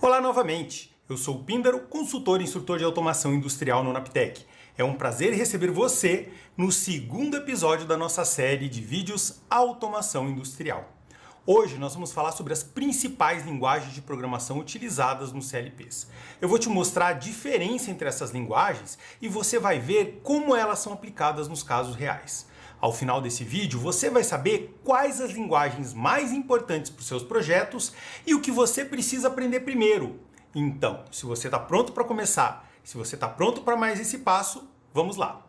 Olá novamente, eu sou o Píndaro, consultor e instrutor de automação industrial no Naptec. É um prazer receber você no segundo episódio da nossa série de vídeos Automação Industrial. Hoje nós vamos falar sobre as principais linguagens de programação utilizadas nos CLPs. Eu vou te mostrar a diferença entre essas linguagens e você vai ver como elas são aplicadas nos casos reais. Ao final desse vídeo, você vai saber quais as linguagens mais importantes para os seus projetos e o que você precisa aprender primeiro. Então, se você está pronto para começar, se você está pronto para mais esse passo, vamos lá!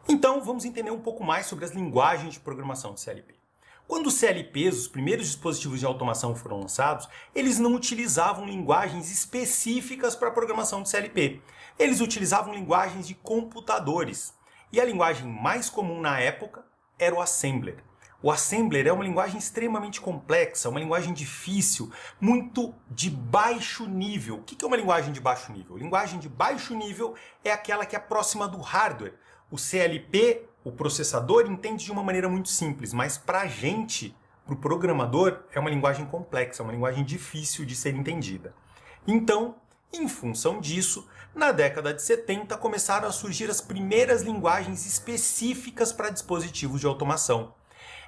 Então, vamos entender um pouco mais sobre as linguagens de programação de CLP. Quando os CLPs, os primeiros dispositivos de automação foram lançados, eles não utilizavam linguagens específicas para a programação de CLP. Eles utilizavam linguagens de computadores. E a linguagem mais comum na época era o Assembler. O Assembler é uma linguagem extremamente complexa, uma linguagem difícil, muito de baixo nível. O que é uma linguagem de baixo nível? Linguagem de baixo nível é aquela que é próxima do hardware. O CLP, o processador, entende de uma maneira muito simples, mas para a gente, para o programador, é uma linguagem complexa, uma linguagem difícil de ser entendida. Então, em função disso, na década de 70 começaram a surgir as primeiras linguagens específicas para dispositivos de automação.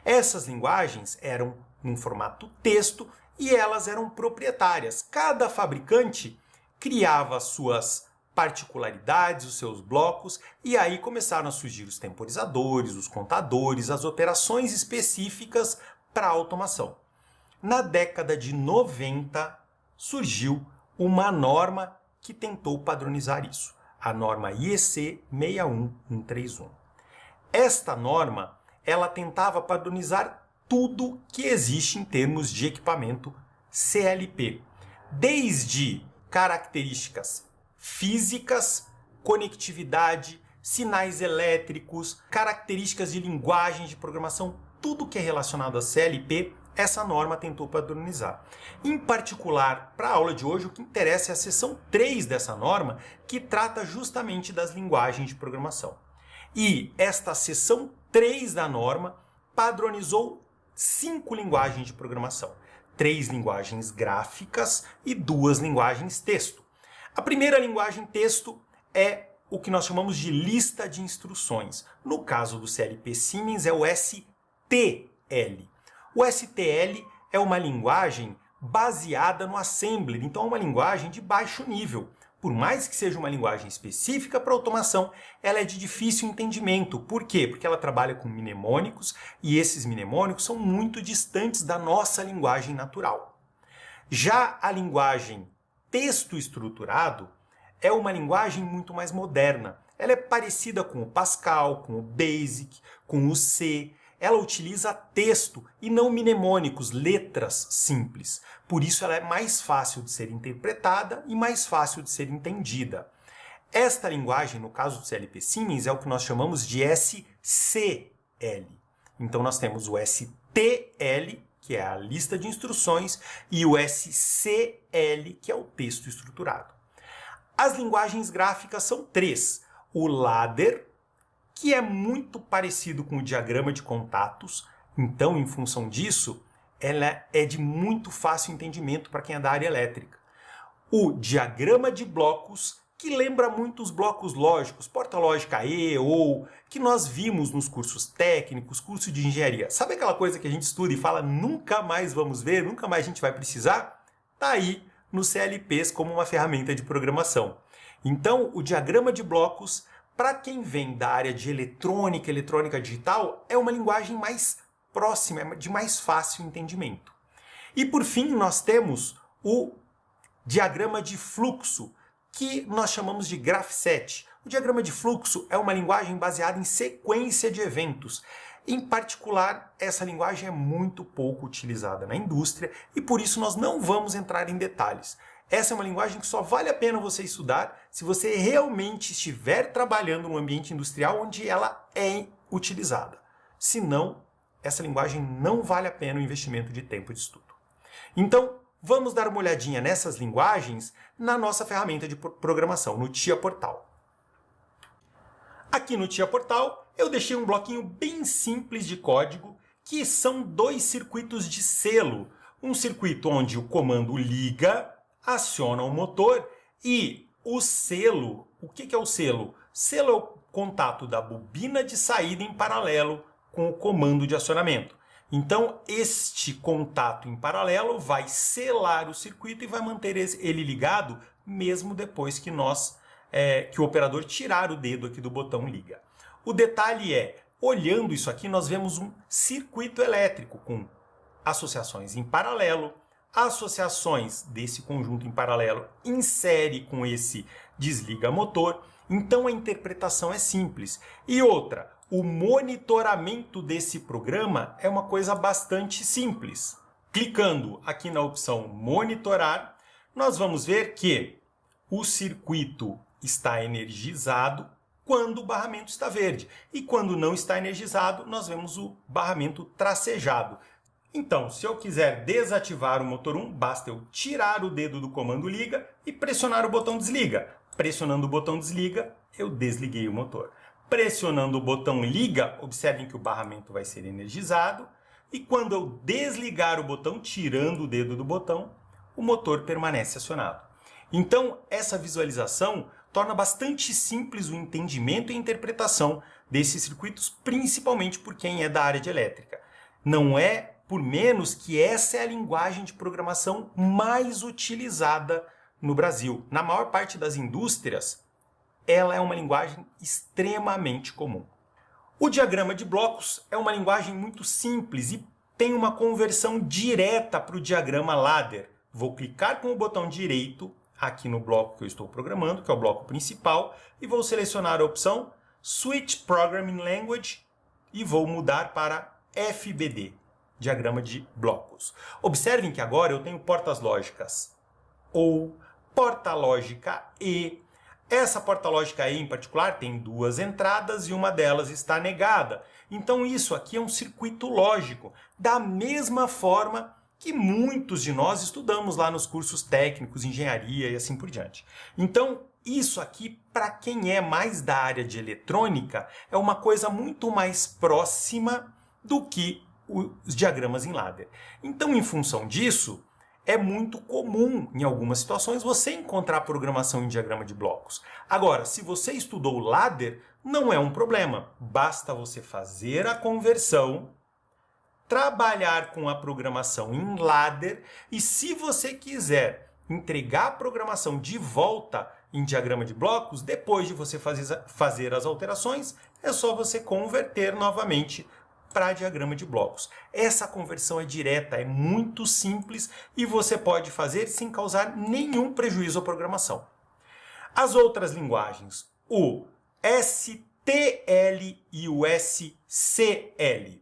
Essas linguagens eram num formato texto e elas eram proprietárias. Cada fabricante criava suas particularidades, os seus blocos, e aí começaram a surgir os temporizadores, os contadores, as operações específicas para a automação. Na década de 90 surgiu uma norma que tentou padronizar isso, a norma IEC 61131. Esta norma, ela tentava padronizar tudo que existe em termos de equipamento CLP, desde características físicas, conectividade, sinais elétricos, características de linguagem de programação, tudo que é relacionado a CLP, essa norma tentou padronizar. Em particular, para a aula de hoje, o que interessa é a seção 3 dessa norma, que trata justamente das linguagens de programação. E esta seção 3 da norma padronizou 5 linguagens de programação. 3 linguagens gráficas e 2 linguagens texto. A primeira linguagem texto é o que nós chamamos de lista de instruções. No caso do CLP Siemens é o STL. O STL é uma linguagem baseada no Assembler, então é uma linguagem de baixo nível. Por mais que seja uma linguagem específica para automação, ela é de difícil entendimento. Por quê? Porque ela trabalha com mnemônicos e esses mnemônicos são muito distantes da nossa linguagem natural. Já a linguagem texto estruturado é uma linguagem muito mais moderna. Ela é parecida com o Pascal, com o Basic, com o C. Ela utiliza texto e não mnemônicos, letras simples. Por isso ela é mais fácil de ser interpretada e mais fácil de ser entendida. Esta linguagem, no caso do CLP Siemens, é o que nós chamamos de SCL. Então nós temos o STL, que é a lista de instruções, e o SCL, que é o texto estruturado. As linguagens gráficas são 3. O ladder, que é muito parecido com o diagrama de contatos, então, em função disso, ela é de muito fácil entendimento para quem é da área elétrica. O diagrama de blocos, que lembra muito os blocos lógicos, porta lógica E ou que nós vimos nos cursos técnicos, curso de engenharia. Sabe aquela coisa que a gente estuda e fala nunca mais vamos ver, nunca mais a gente vai precisar? Está aí nos CLPs como uma ferramenta de programação. Então, o diagrama de blocos, para quem vem da área de eletrônica digital, é uma linguagem mais próxima, de mais fácil entendimento. E por fim, nós temos o diagrama de fluxo, que nós chamamos de Graph-Set. O diagrama de fluxo é uma linguagem baseada em sequência de eventos. Em particular, essa linguagem é muito pouco utilizada na indústria e por isso nós não vamos entrar em detalhes. Essa é uma linguagem que só vale a pena você estudar se você realmente estiver trabalhando num ambiente industrial onde ela é utilizada. Se não, essa linguagem não vale a pena o investimento de tempo de estudo. Então, vamos dar uma olhadinha nessas linguagens na nossa ferramenta de programação, no TIA Portal. Aqui no Tia Portal, eu deixei um bloquinho bem simples de código, que são dois circuitos de selo. Um circuito onde o comando liga, aciona o motor, e o selo, o que é o selo? Selo é o contato da bobina de saída em paralelo com o comando de acionamento. Então, este contato em paralelo vai selar o circuito e vai manter ele ligado mesmo depois que o operador tirar o dedo aqui do botão liga. O detalhe é, olhando isso aqui, nós vemos um circuito elétrico com associações em paralelo, associações desse conjunto em paralelo em série com esse desliga motor. Então a interpretação é simples. E outra, o monitoramento desse programa é uma coisa bastante simples. Clicando aqui na opção monitorar, nós vamos ver que o circuito está energizado quando o barramento está verde. E quando não está energizado, nós vemos o barramento tracejado. Então, se eu quiser desativar o motor 1, basta eu tirar o dedo do comando liga e pressionar o botão desliga. Pressionando o botão desliga, eu desliguei o motor. Pressionando o botão liga, observem que o barramento vai ser energizado. E quando eu desligar o botão, tirando o dedo do botão, o motor permanece acionado. Então, essa visualização torna bastante simples o entendimento e interpretação desses circuitos, principalmente por quem é da área de elétrica. Não é por menos que essa é a linguagem de programação mais utilizada no Brasil. Na maior parte das indústrias, ela é uma linguagem extremamente comum. O diagrama de blocos é uma linguagem muito simples e tem uma conversão direta para o diagrama ladder. Vou clicar com o botão direito aqui no bloco que eu estou programando, que é o bloco principal, e vou selecionar a opção Switch Programming Language e vou mudar para FBD, diagrama de blocos. Observem que agora eu tenho portas lógicas OU, porta lógica E. Essa porta lógica E em particular tem duas entradas e uma delas está negada. Então isso aqui é um circuito lógico, da mesma forma que muitos de nós estudamos lá nos cursos técnicos, engenharia e assim por diante. Então, isso aqui, para quem é mais da área de eletrônica, é uma coisa muito mais próxima do que os diagramas em ladder. Então, em função disso, é muito comum, em algumas situações, você encontrar programação em diagrama de blocos. Agora, se você estudou ladder, não é um problema. Basta você fazer a conversão, trabalhar com a programação em ladder e se você quiser entregar a programação de volta em diagrama de blocos, depois de você fazer as alterações, é só você converter novamente para diagrama de blocos. Essa conversão é direta, é muito simples e você pode fazer sem causar nenhum prejuízo à programação. As outras linguagens, o STL e o SCL.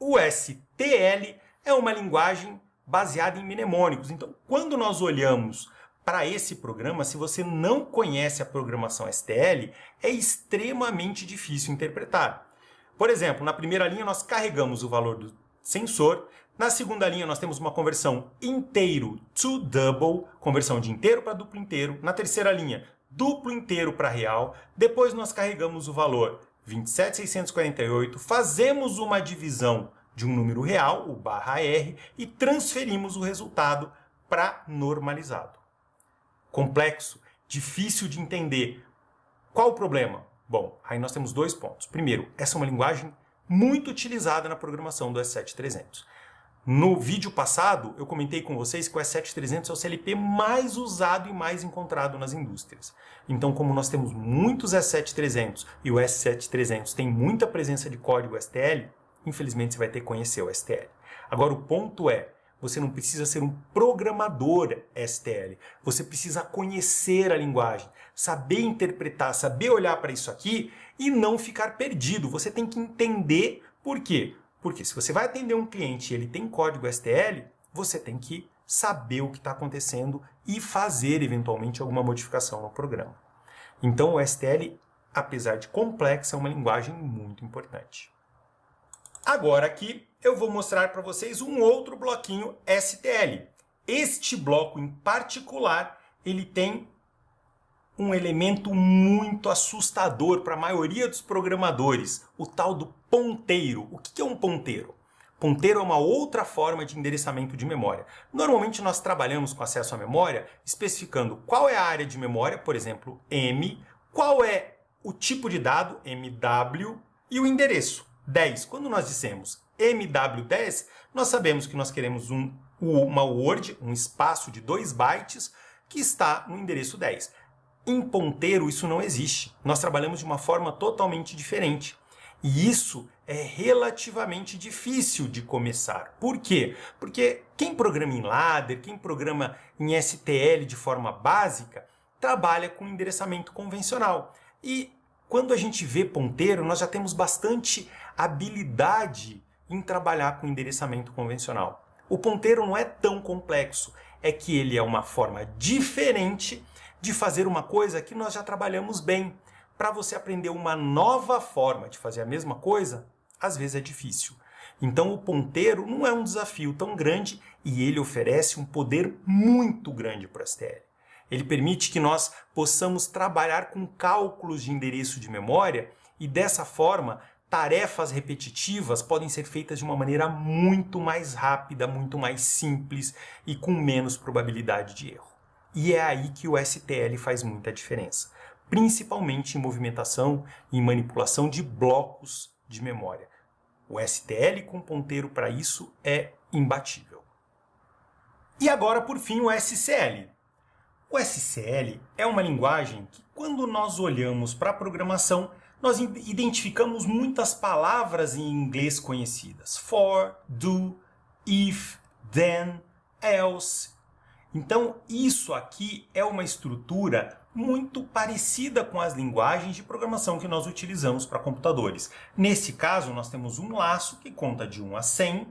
O STL é uma linguagem baseada em mnemônicos. Então, quando nós olhamos para esse programa, se você não conhece a programação STL, é extremamente difícil interpretar. Por exemplo, na primeira linha nós carregamos o valor do sensor, na segunda linha nós temos uma conversão inteiro to double, conversão de inteiro para duplo inteiro, na terceira linha duplo inteiro para real, depois nós carregamos o valor 27.648, fazemos uma divisão de um número real, o /R, e transferimos o resultado para normalizado. Complexo, difícil de entender. Qual o problema? Bom, aí nós temos dois pontos. Primeiro, essa é uma linguagem muito utilizada na programação do S7300. No vídeo passado, eu comentei com vocês que o S7300 é o CLP mais usado e mais encontrado nas indústrias. Então, como nós temos muitos S7300 e o S7300 tem muita presença de código STL, infelizmente você vai ter que conhecer o STL. Agora, o ponto é, você não precisa ser um programador STL. Você precisa conhecer a linguagem, saber interpretar, saber olhar para isso aqui e não ficar perdido. Você tem que entender por quê. Porque se você vai atender um cliente e ele tem código STL, você tem que saber o que está acontecendo e fazer, eventualmente, alguma modificação no programa. Então, o STL, apesar de complexo, é uma linguagem muito importante. Agora aqui, eu vou mostrar para vocês um outro bloquinho STL. Este bloco em particular, ele tem um elemento muito assustador para a maioria dos programadores, o tal do ponteiro. O que é um ponteiro? Ponteiro é uma outra forma de endereçamento de memória. Normalmente nós trabalhamos com acesso à memória especificando qual é a área de memória, por exemplo, M, qual é o tipo de dado, MW, e o endereço, 10. Quando nós dissemos MW10, nós sabemos que nós queremos uma word, um espaço de 2 bytes, que está no endereço 10. Em ponteiro isso não existe. Nós trabalhamos de uma forma totalmente diferente. E isso é relativamente difícil de começar. Por quê? Porque quem programa em ladder, quem programa em STL de forma básica, trabalha com endereçamento convencional. E quando a gente vê ponteiro, nós já temos bastante habilidade em trabalhar com endereçamento convencional. O ponteiro não é tão complexo, é que ele é uma forma diferente de fazer uma coisa que nós já trabalhamos bem. Para você aprender uma nova forma de fazer a mesma coisa, às vezes é difícil. Então o ponteiro não é um desafio tão grande e ele oferece um poder muito grande para o STL. Ele permite que nós possamos trabalhar com cálculos de endereço de memória e dessa forma tarefas repetitivas podem ser feitas de uma maneira muito mais rápida, muito mais simples e com menos probabilidade de erro. E é aí que o STL faz muita diferença, principalmente em movimentação e manipulação de blocos de memória. O STL com ponteiro para isso é imbatível. E agora, por fim, o SCL. O SCL é uma linguagem que, quando nós olhamos para a programação, nós identificamos muitas palavras em inglês conhecidas. For, do, if, then, else. Então, isso aqui é uma estrutura muito parecida com as linguagens de programação que nós utilizamos para computadores. Nesse caso, nós temos um laço que conta de 1 a 100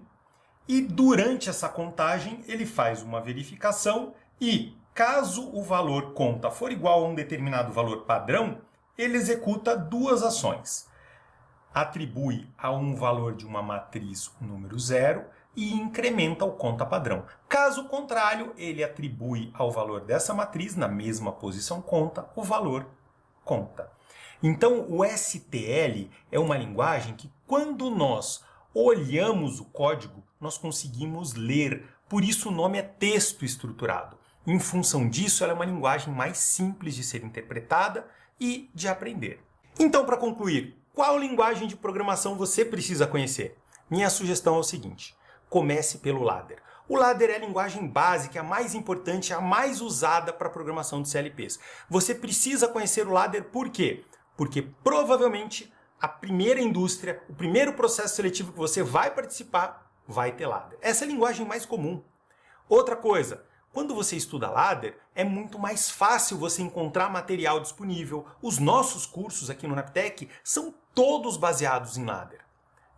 e durante essa contagem ele faz uma verificação e, caso o valor conta for igual a um determinado valor padrão, ele executa 2 ações. Atribui a um valor de uma matriz o número 0 e incrementa o conta padrão. Caso contrário, ele atribui ao valor dessa matriz, na mesma posição conta, o valor conta. Então, o STL é uma linguagem que, quando nós olhamos o código, nós conseguimos ler. Por isso o nome é texto estruturado. Em função disso, ela é uma linguagem mais simples de ser interpretada e de aprender. Então, para concluir, qual linguagem de programação você precisa conhecer? Minha sugestão é o seguinte: comece pelo ladder. O ladder é a linguagem básica, a mais importante, a mais usada para a programação de CLPs. Você precisa conhecer o ladder por quê? Porque provavelmente a primeira indústria, o primeiro processo seletivo que você vai participar, vai ter ladder. Essa é a linguagem mais comum. Outra coisa, quando você estuda ladder, é muito mais fácil você encontrar material disponível. Os nossos cursos aqui no Naptec são todos baseados em ladder.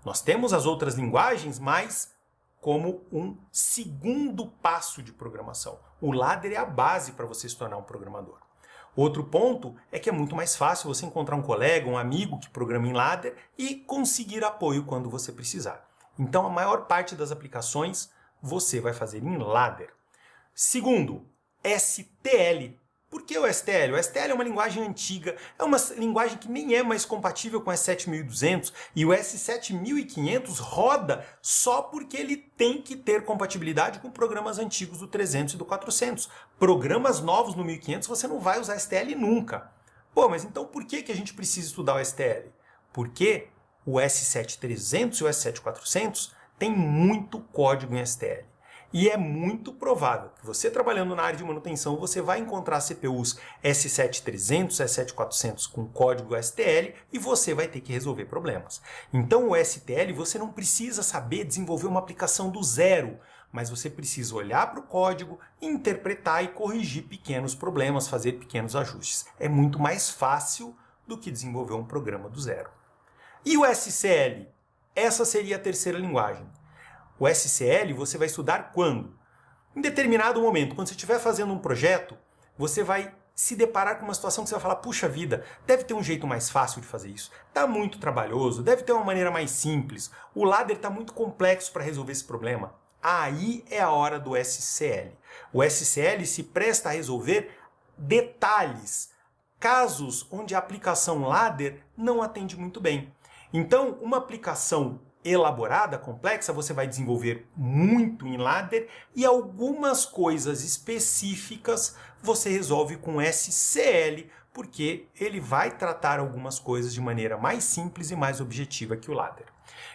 Nós temos as outras linguagens, mas como um segundo passo de programação. O ladder é a base para você se tornar um programador. Outro ponto é que é muito mais fácil você encontrar um colega, um amigo que programa em ladder e conseguir apoio quando você precisar. Então, a maior parte das aplicações você vai fazer em ladder. Segundo, STL. Por que o STL? O STL é uma linguagem antiga, é uma linguagem que nem é mais compatível com o S7200 e o S7500 roda só porque ele tem que ter compatibilidade com programas antigos do 300 e do 400. Programas novos no 1500 você não vai usar STL nunca. Pô, mas então por que a gente precisa estudar o STL? Porque o S7300 e o S7400 tem muito código em STL. E é muito provável que você trabalhando na área de manutenção, você vai encontrar CPUs S7300, S7400 com código STL e você vai ter que resolver problemas. Então o STL você não precisa saber desenvolver uma aplicação do zero, mas você precisa olhar para o código, interpretar e corrigir pequenos problemas, fazer pequenos ajustes. É muito mais fácil do que desenvolver um programa do zero. E o SCL? Essa seria a terceira linguagem. O SCL você vai estudar quando? Em determinado momento, quando você estiver fazendo um projeto, você vai se deparar com uma situação que você vai falar, puxa vida, deve ter um jeito mais fácil de fazer isso. Está muito trabalhoso, deve ter uma maneira mais simples. O ladder está muito complexo para resolver esse problema. Aí é a hora do SCL. O SCL se presta a resolver detalhes, casos onde a aplicação ladder não atende muito bem. Então, uma aplicação elaborada, complexa, você vai desenvolver muito em ladder e algumas coisas específicas você resolve com SCL, porque ele vai tratar algumas coisas de maneira mais simples e mais objetiva que o ladder.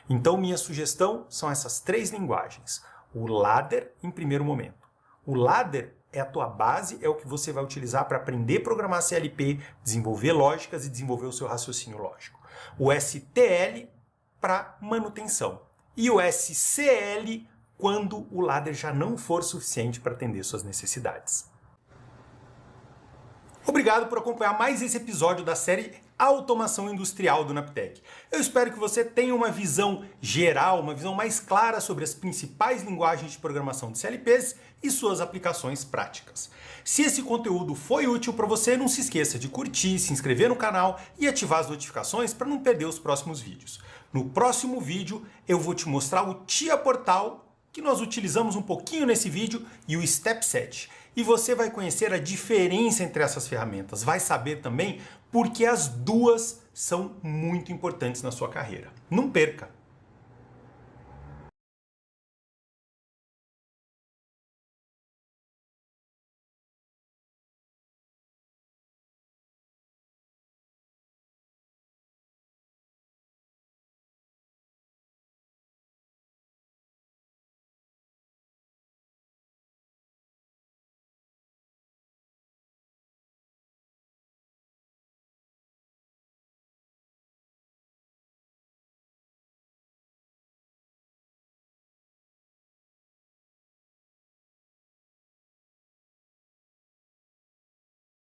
Então, minha sugestão são essas 3 linguagens. O ladder, em primeiro momento. O ladder é a tua base, é o que você vai utilizar para aprender a programar CLP, desenvolver lógicas e desenvolver o seu raciocínio lógico. O STL para manutenção. E o SCL quando o ladder já não for suficiente para atender suas necessidades. Obrigado por acompanhar mais esse episódio da série Automação Industrial do Naptec. Eu espero que você tenha uma visão geral, uma visão mais clara sobre as principais linguagens de programação de CLPs e suas aplicações práticas. Se esse conteúdo foi útil para você, não se esqueça de curtir, se inscrever no canal e ativar as notificações para não perder os próximos vídeos. No próximo vídeo eu vou te mostrar o TIA Portal, que nós utilizamos um pouquinho nesse vídeo, e o StepSet. E você vai conhecer a diferença entre essas ferramentas, vai saber também porque as duas são muito importantes na sua carreira. Não perca!